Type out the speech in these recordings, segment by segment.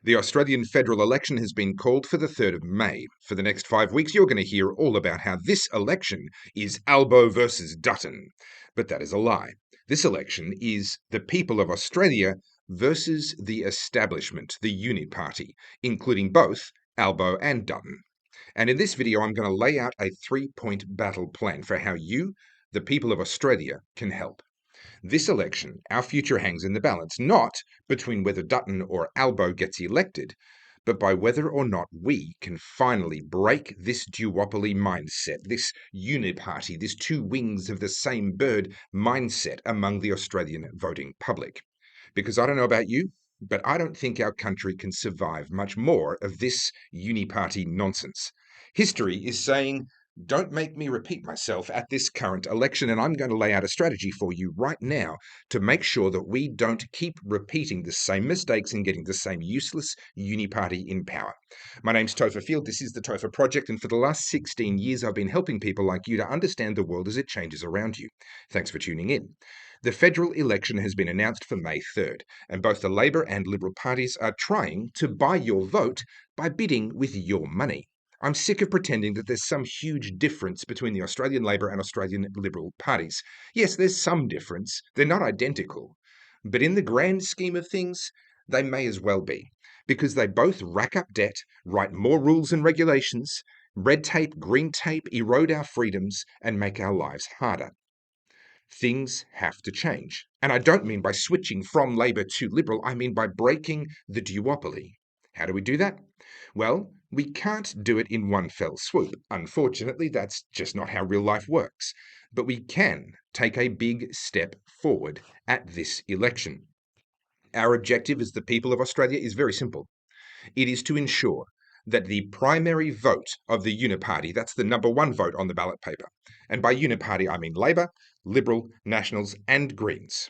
The Australian federal election has been called for the 3rd of May. For the next 5 weeks, you're going to hear all about how this election is Albo versus Dutton. But that is a lie. This election is the people of Australia versus the establishment, the Uniparty, including both Albo and Dutton. And in this video, I'm going to lay out a 3-point battle plan for how you, the people of Australia, can help. This election, our future hangs in the balance, not between whether Dutton or Albo gets elected, but by whether or not we can finally break this duopoly mindset, this uniparty, this two wings of the same bird mindset among the Australian voting public. Because I don't know about you, but I don't think our country can survive much more of this uniparty nonsense. History is saying, don't make me repeat myself at this current election, and I'm going to lay out a strategy for you right now to make sure that we don't keep repeating the same mistakes and getting the same useless uniparty in power. My name's Topher Field. This is the Topher Project, and for the last 16 years, I've been helping people like you to understand the world as it changes around you. Thanks for tuning in. The federal election has been announced for May 3rd, and both the Labor and Liberal parties are trying to buy your vote by bidding with your money. I'm sick of pretending that there's some huge difference between the Australian Labor and Australian Liberal parties. Yes, there's some difference. They're not identical. But in the grand scheme of things, they may as well be, because they both rack up debt, write more rules and regulations, red tape, green tape, erode our freedoms, and make our lives harder. Things have to change. And I don't mean by switching from Labor to Liberal, I mean by breaking the duopoly. How do we do that? Well, we can't do it in one fell swoop. Unfortunately, that's just not how real life works. But we can take a big step forward at this election. Our objective as the people of Australia is very simple. It is to ensure that the primary vote of the Uniparty, that's the number one vote on the ballot paper, and by Uniparty I mean Labor, Liberal, Nationals, and Greens,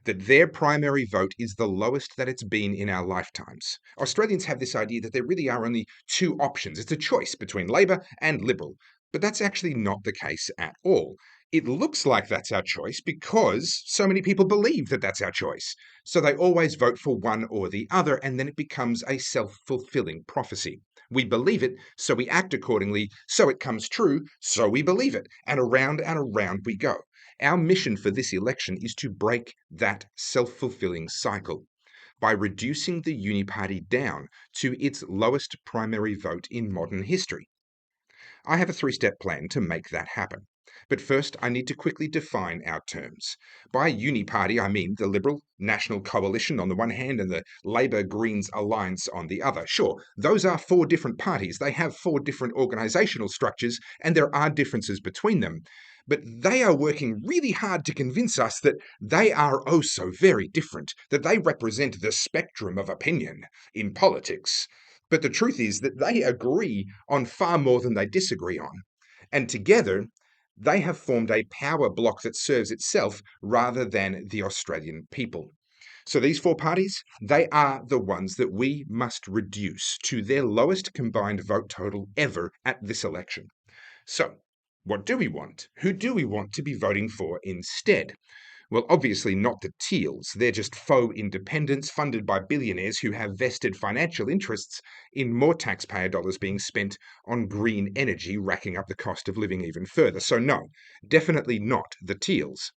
that their primary vote is the lowest that it's been in our lifetimes. Australians have this idea that there really are only two options. It's a choice between Labor and Liberal, but that's actually not the case at all. It looks like that's our choice because so many people believe that that's our choice. So they always vote for one or the other, and then it becomes a self-fulfilling prophecy. We believe it, so we act accordingly, so it comes true, so we believe it, and around we go. Our mission for this election is to break that self-fulfilling cycle by reducing the Uniparty down to its lowest primary vote in modern history. I have a 3-step plan to make that happen. But first, I need to quickly define our terms. By Uniparty, I mean the Liberal National Coalition on the one hand and the Labor Greens Alliance on the other. Sure, those are 4 different parties. They have 4 different organisational structures, and there are differences between them. But they are working really hard to convince us that they are oh so very different, that they represent the spectrum of opinion in politics. But the truth is that they agree on far more than they disagree on. And together, they have formed a power bloc that serves itself rather than the Australian people. So these 4 parties, they are the ones that we must reduce to their lowest combined vote total ever at this election. So, what do we want? Who do we want to be voting for instead? Well, obviously not the Teals. They're just faux independents funded by billionaires who have vested financial interests in more taxpayer dollars being spent on green energy, racking up the cost of living even further. So no, definitely not the Teals.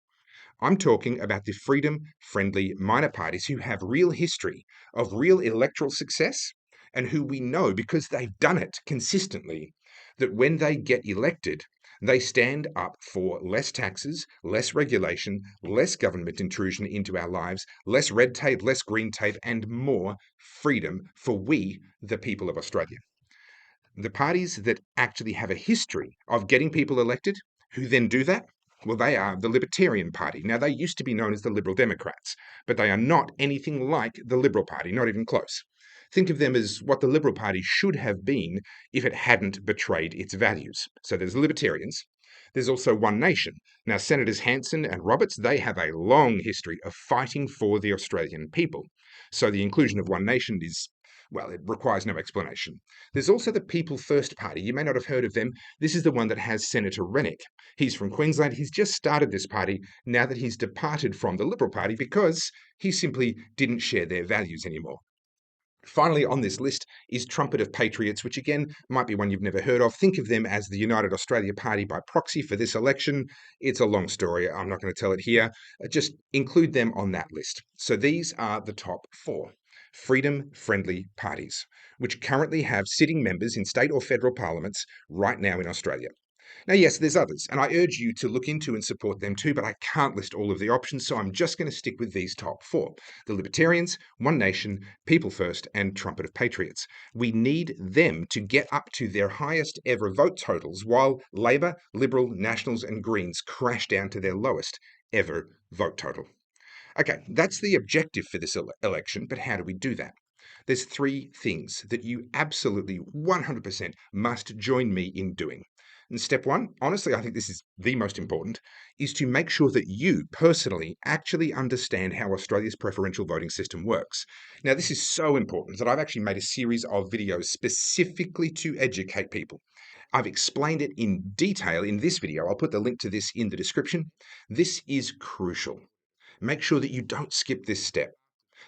I'm talking about the freedom-friendly minor parties who have real history of real electoral success and who we know, because they've done it consistently, that when they get elected, they stand up for less taxes, less regulation, less government intrusion into our lives, less red tape, less green tape, and more freedom for we, the people of Australia. The parties that actually have a history of getting people elected, who then do that, well, they are the Libertarian Party. Now, they used to be known as the Liberal Democrats, but they are not anything like the Liberal Party, not even close. Think of them as what the Liberal Party should have been if it hadn't betrayed its values. So there's the Libertarians. There's also One Nation. Now, Senators Hanson and Roberts, they have a long history of fighting for the Australian people. So the inclusion of One Nation is, well, it requires no explanation. There's also the People First Party. You may not have heard of them. This is the one that has Senator Rennick. He's from Queensland. He's just started this party now that he's departed from the Liberal Party because he simply didn't share their values anymore. Finally, on this list is Trumpet of Patriots, which again might be one you've never heard of. Think of them as the United Australia Party by proxy for this election. It's a long story. I'm not going to tell it here. Just include them on that list. So these are the top four freedom friendly parties, which currently have sitting members in state or federal parliaments right now in Australia. Now, yes, there's others, and I urge you to look into and support them too, but I can't list all of the options, so I'm just going to stick with these top four the Libertarians, One Nation, People First, and Trumpet of Patriots. We need them to get up to their highest ever vote totals, while Labor, Liberal, Nationals, and Greens crash down to their lowest ever vote total. Okay, that's the objective for this election, but how do we do that? There's three things that you absolutely 100% must join me in doing. And step one, honestly, I think this is the most important, is to make sure that you personally actually understand how Australia's preferential voting system works. Now, this is so important that I've actually made a series of videos specifically to educate people. I've explained it in detail in this video. I'll put the link to this in the description. This is crucial. Make sure that you don't skip this step.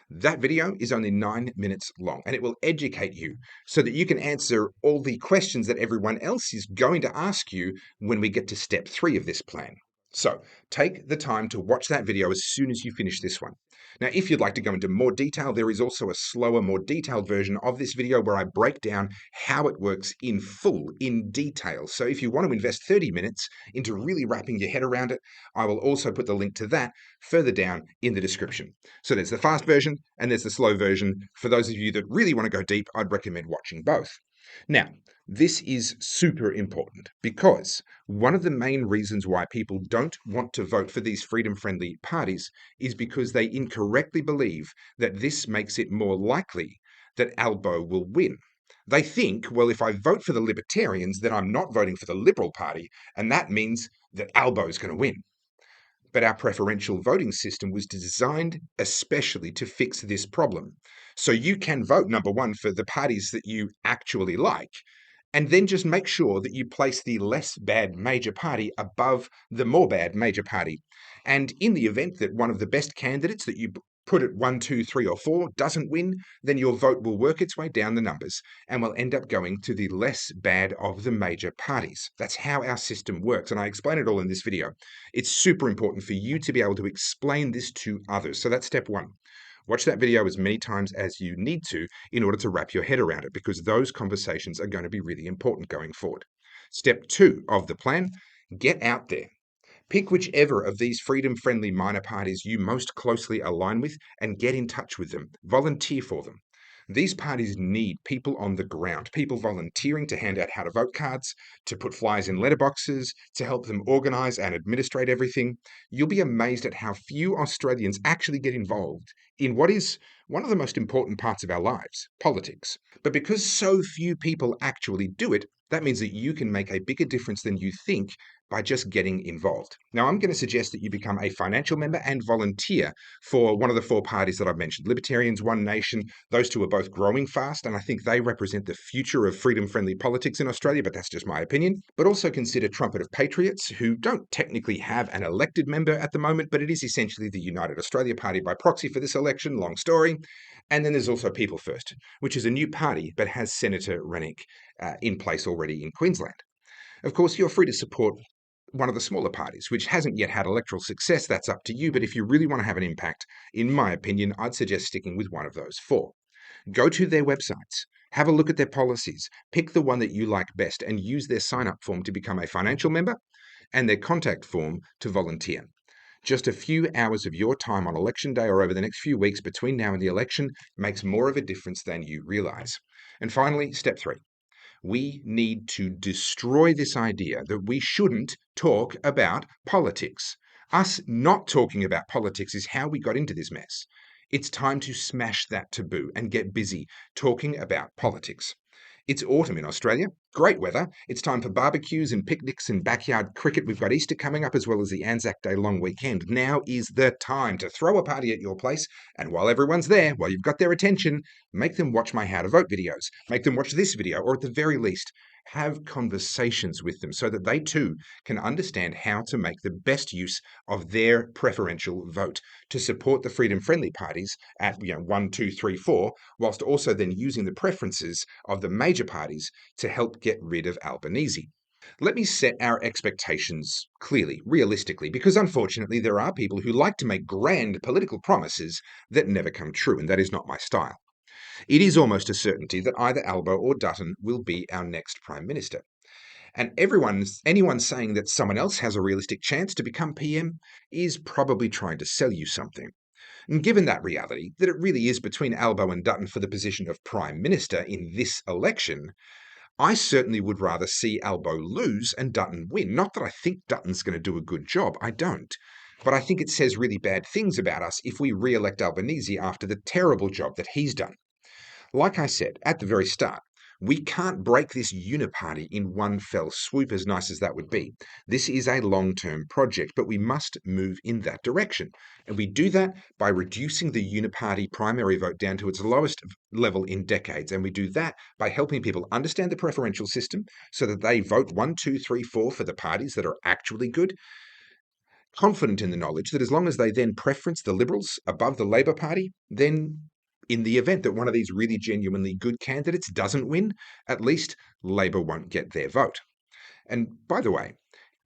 That video is only 9 minutes long and it will educate you so that you can answer all the questions that everyone else is going to ask you when we get to step 3 of this plan. So take the time to watch that video as soon as you finish this one. Now, if you'd like to go into more detail, there is also a slower, more detailed version of this video where I break down how it works in full, in detail. So if you want to invest 30 minutes into really wrapping your head around it, I will also put the link to that further down in the description. So there's the fast version and there's the slow version. For those of you that really want to go deep, I'd recommend watching both. Now, this is super important because one of the main reasons why people don't want to vote for these freedom-friendly parties is because they incorrectly believe that this makes it more likely that Albo will win. They think, well, if I vote for the Libertarians, then I'm not voting for the Liberal Party, and that means that Albo is going to win. But our preferential voting system was designed especially to fix this problem. So you can vote, number one, for the parties that you actually like, and then just make sure that you place the less bad major party above the more bad major party. And in the event that one of the best candidates that you put at 1, 2, 3, or 4 doesn't win, then your vote will work its way down the numbers and will end up going to the less bad of the major parties. That's how our system works, and I explain it all in this video. It's super important for you to be able to explain this to others. So that's step one. Watch that video as many times as you need to in order to wrap your head around it, because those conversations are going to be really important going forward. Step two of the plan, get out there. Pick whichever of these freedom-friendly minor parties you most closely align with and get in touch with them. Volunteer for them. These parties need people on the ground, people volunteering to hand out how to vote cards, to put flyers in letterboxes, to help them organise and administrate everything. You'll be amazed at how few Australians actually get involved in what is one of the most important parts of our lives, politics. But because so few people actually do it, that means that you can make a bigger difference than you think by just getting involved. Now, I'm going to suggest that you become a financial member and volunteer for one of the four parties that I've mentioned, Libertarians, One Nation. Those two are both growing fast, and I think they represent the future of freedom-friendly politics in Australia, but that's just my opinion. But also consider Trumpet of Patriots, who don't technically have an elected member at the moment, but it is essentially the United Australia Party by proxy for this election, long story. And then there's also People First, which is a new party, but has Senator Rennick in place already in Queensland. Of course, you're free to support one of the smaller parties, which hasn't yet had electoral success. That's up to you. But if you really want to have an impact, in my opinion, I'd suggest sticking with one of those four. Go to their websites, have a look at their policies, pick the one that you like best, and use their sign up form to become a financial member and their contact form to volunteer. Just a few hours of your time on election day or over the next few weeks between now and the election makes more of a difference than you realize. And finally, step three. We need to destroy this idea that we shouldn't talk about politics. Us not talking about politics is how we got into this mess. It's time to smash that taboo and get busy talking about politics. It's autumn in Australia. Great weather. It's time for barbecues and picnics and backyard cricket. We've got Easter coming up as well as the Anzac Day long weekend. Now is the time to throw a party at your place. And while everyone's there, while you've got their attention, make them watch my How to Vote videos. Make them watch this video, or at the very least, have conversations with them so that they too can understand how to make the best use of their preferential vote to support the freedom-friendly parties at 1, 2, 3, 4, whilst also then using the preferences of the major parties to help get rid of Albanese. Let me set our expectations clearly, realistically, because unfortunately there are people who like to make grand political promises that never come true, and that is not my style. It is almost a certainty that either Albo or Dutton will be our next Prime Minister. And anyone saying that someone else has a realistic chance to become PM is probably trying to sell you something. And given that reality, that it really is between Albo and Dutton for the position of Prime Minister in this election, I certainly would rather see Albo lose and Dutton win. Not that I think Dutton's going to do a good job, I don't. But I think it says really bad things about us if we re-elect Albanese after the terrible job that he's done. Like I said at the very start, we can't break this uniparty in one fell swoop, as nice as that would be. This is a long-term project, but we must move in that direction. And we do that by reducing the uniparty primary vote down to its lowest level in decades. And we do that by helping people understand the preferential system so that they vote 1, 2, 3, 4 for the parties that are actually good, confident in the knowledge that as long as they then preference the Liberals above the Labor Party, then in the event that one of these really genuinely good candidates doesn't win, at least Labor won't get their vote. And by the way,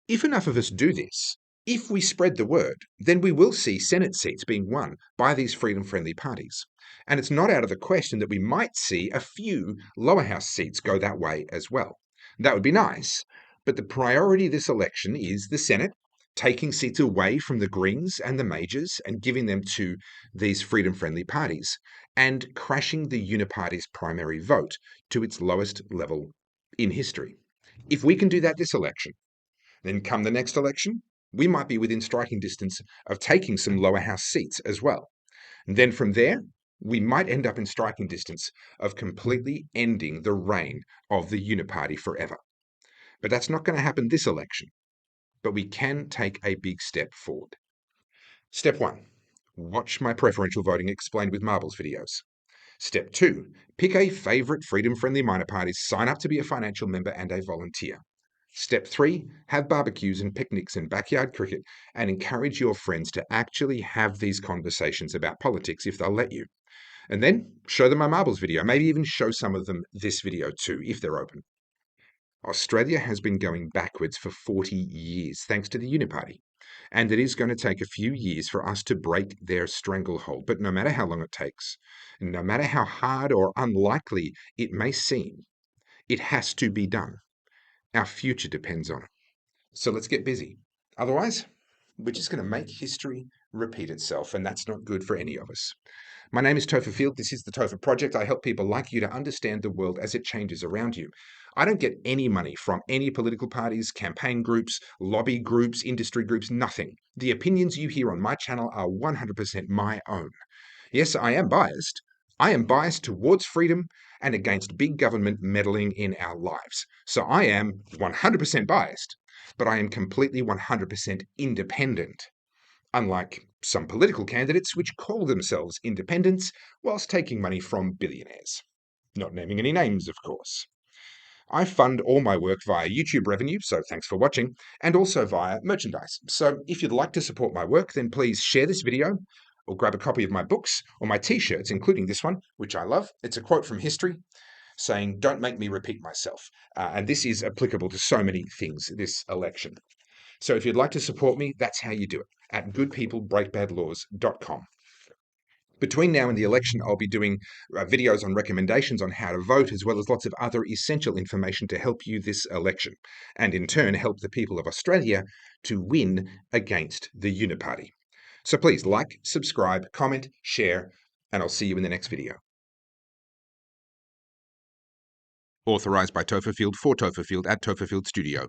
if enough of us do this, if we spread the word, then we will see Senate seats being won by these freedom-friendly parties. And it's not out of the question that we might see a few lower house seats go that way as well. That would be nice, but the priority of this election is the Senate, taking seats away from the Greens and the Majors and giving them to these freedom-friendly parties, and crashing the Uniparty's primary vote to its lowest level in history. If we can do that this election, then come the next election, we might be within striking distance of taking some lower house seats as well. And then from there, we might end up in striking distance of completely ending the reign of the Uniparty forever. But that's not going to happen this election. But we can take a big step forward. Step 1. Watch my preferential voting explained with marbles videos. Step 2. Pick a favourite freedom-friendly minor parties, sign up to be a financial member and a volunteer. Step 3. Have barbecues and picnics and backyard cricket and encourage your friends to actually have these conversations about politics if they'll let you. And then show them my marbles video, maybe even show some of them this video too, if they're open. Australia has been going backwards for 40 years thanks to the Uniparty, and it is going to take a few years for us to break their stranglehold. But no matter how long it takes, no matter how hard or unlikely it may seem, it has to be done. Our future depends on it. So let's get busy. Otherwise, we're just going to make history repeat itself, and that's not good for any of us. My name is Topher Field. This is the Topher Project. I help people like you to understand the world as it changes around you. I don't get any money from any political parties, campaign groups, lobby groups, industry groups, nothing. The opinions you hear on my channel are 100% my own. Yes, I am biased. I am biased towards freedom and against big government meddling in our lives. So I am 100% biased, but I am completely 100% independent. Unlike some political candidates which call themselves independents whilst taking money from billionaires. Not naming any names, of course. I fund all my work via YouTube revenue, so thanks for watching, and also via merchandise. So if you'd like to support my work, then please share this video, or grab a copy of my books, or my t-shirts, including this one, which I love. It's a quote from history, saying, "Don't make me repeat myself." And this is applicable to so many things this election. So if you'd like to support me, that's how you do it, at goodpeoplebreakbadlaws.com. Between now and the election, I'll be doing videos on recommendations on how to vote, as well as lots of other essential information to help you this election, and in turn help the people of Australia to win against the Uniparty. So please like, subscribe, comment, share, and I'll see you in the next video. Authorised by Topher Field for Topher Field at Topher Field Studio.